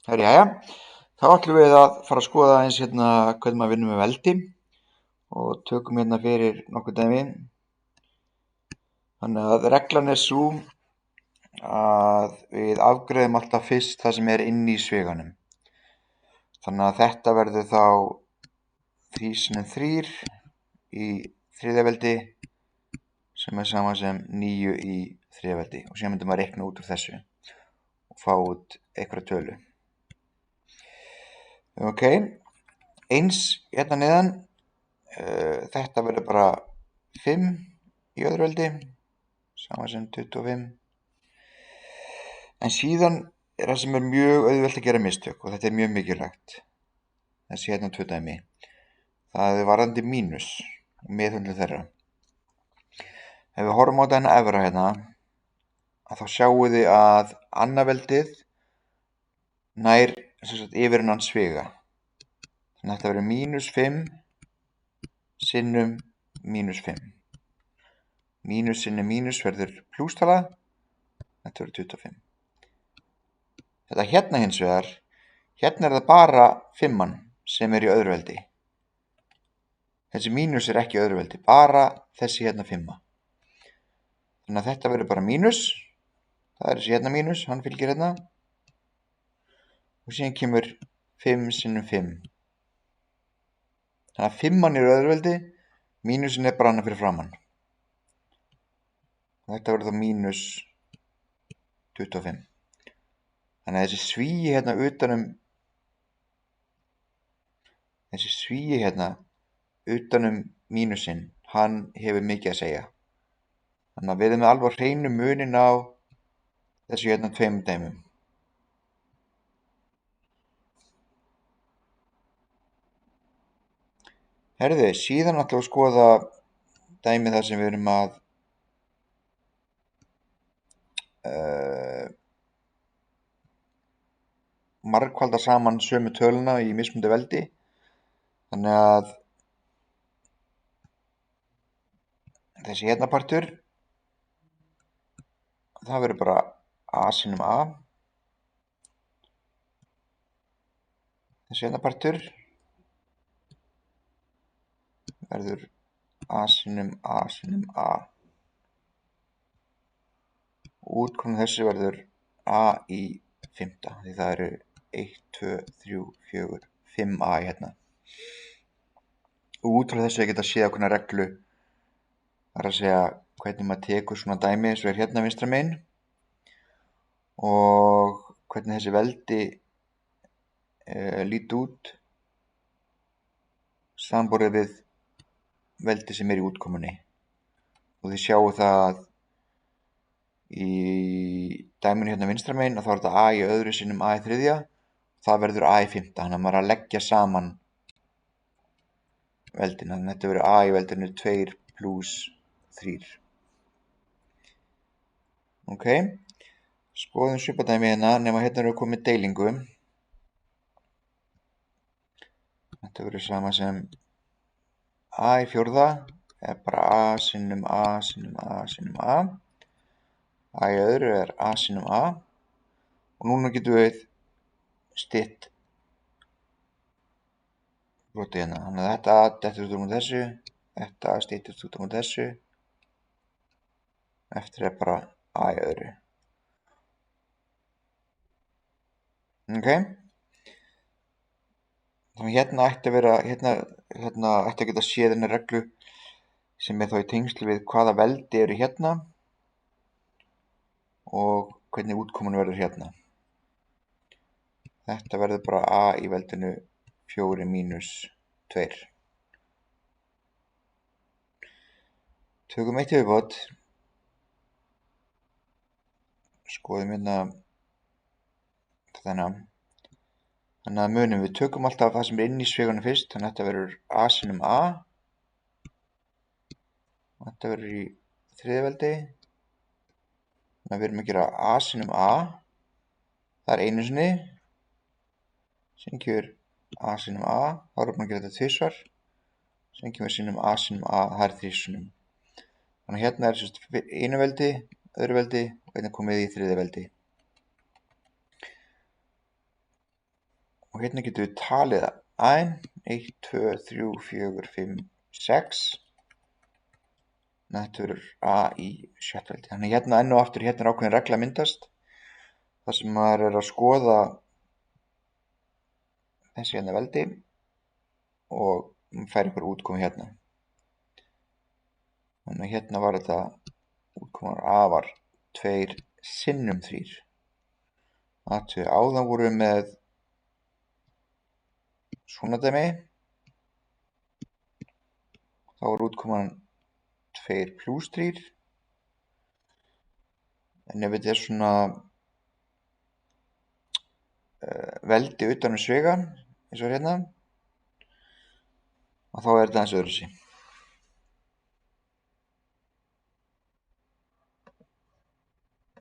Jæja, þá ætlum við að fara að skoða eins hérna hvernig maður vinnur með veldi og tökum hérna fyrir nokkuð dæmi. Þannig að reglan er sú að við afgreiðum alltaf fyrst það sem er inni í sviganum. Þannig að þetta verður þá 3 × 3 í þriðja veldi sem er sama sem 9 í þriðja veldi og síðan myndum maður reikna út úr þessu og fá út einhverja tölu. Ok, eins hérna neðan, þetta verður bara 5 í öðru veldi, sama sem 25. En síðan er það sem er mjög auðvelt að gera mistök og þetta er mjög mikilvægt. Þessi hérna 2 dæmi. Það er varðandi mínus og meðhöndlun þeirra. Ef við horfum á þennan efra hérna, að þá sjáum við að annað veldið nær yfir hennan sviga. Þannig að þetta verður -5 sinnum -5. Mínus sinnum mínus verður plústala, þetta verður 25. Þetta hérna hins vegar, hérna er það bara 5 sem er í öðru veldi. Þessi mínus er ekki í öðru veldi, bara þessi hérna 5. Þannig að þetta verður bara mínus, það er þessi hérna mínus, hann fylgir hérna. Og síðan kemur 5 sinnum 5. Þannig að 5 er í öðru veldi, mínusin er bara hana fyrir framann. Þetta verður þá -25. Þannig að þessi svíi hérna utanum mínusinn, hann hefur mikið að segja. Þannig að við erum alveg á hreinu munin á þessu hérna 2 dæmum. Herðu, síðan ætlum við að skoða dæmi þar sem við erum að margfalda saman sömu töluna í mismunandi veldi. Þannig að þessi hérna partur, það verður bara a sinnum a. Þessi hérna partur verður a sinnum a sinnum a. Og útkoman þessu verður a í 5. Því það eru 1, 2, 3, 4, 5a hérna. Og út frá þessu geta séð ákveðna reglu. Það er að segja hvernig maður tekur svona dæmi eins og er hérna vinstra megin. Og hvernig þessi veldi líti út samanborið við veldi sem er í útkomunni. Og þið sjáu það í dæminu hérna vinstra megin að þá er þetta a í öðru sinnum a í þriðja. Það verður a í 5. Þannig að maður er að leggja saman veldin. Þannig að þetta verður a í veldinu 2 + 3. Ok, skoðum svipadæmi hérna nema hérna eru komið deilingu. Þetta verður sama sem a í 4. er bara a sinnum a sinnum a sinnum a. A í öðru er a sinnum a. Og núna getum við stytt brotið hérna. Þannig að þetta dettur út á þessu, þetta styttist út á þessu. Eftir er bara a í öðru. Ok. Þannig að hérna ætti að vera, hérna ætti að geta séð hennar reglu sem er þá í tengslu við hvaða veldi eru hérna og hvernig útkoman verður hérna. Þetta verður bara a í veldinu 4 - 2. Tökum eitt viðbót. Skoðum hérna þennan. Þannig að munum við tökum alltaf það sem er inn í sviganum fyrst. Þannig að þetta verður a sinnum a. Þetta verður í þriðja veldi. Þannig að við erum að gera a sinnum a. Það er einu sinni. Síðan kemur a sinnum a. Þá erum við að gera þetta 2 svar. Síðan kemur sinnum a sinnum a. Það er 3 sinnum. Þannig að hérna er einu veldi, öðru veldi og hérna komið í þriðja veldi. og hérna getum við talið 1, 2, 3, 4, 5, 6. Þetta verður a í sjöttveldi. Þannig hérna enn og aftur, hérna er ákveðin regla að myndast. Það sem maður er að skoða þessi hérna veldi og fær ykkur útkomu hérna. Þannig að hérna var þetta útkoman a var 2 sinnum 3. Áðan vorum við með svona dæmi. Þá er útkoman 2 + 3. En ef þetta er svona veldi utan svega, eins og hérna, og þá er þetta aðeins öðruvísi.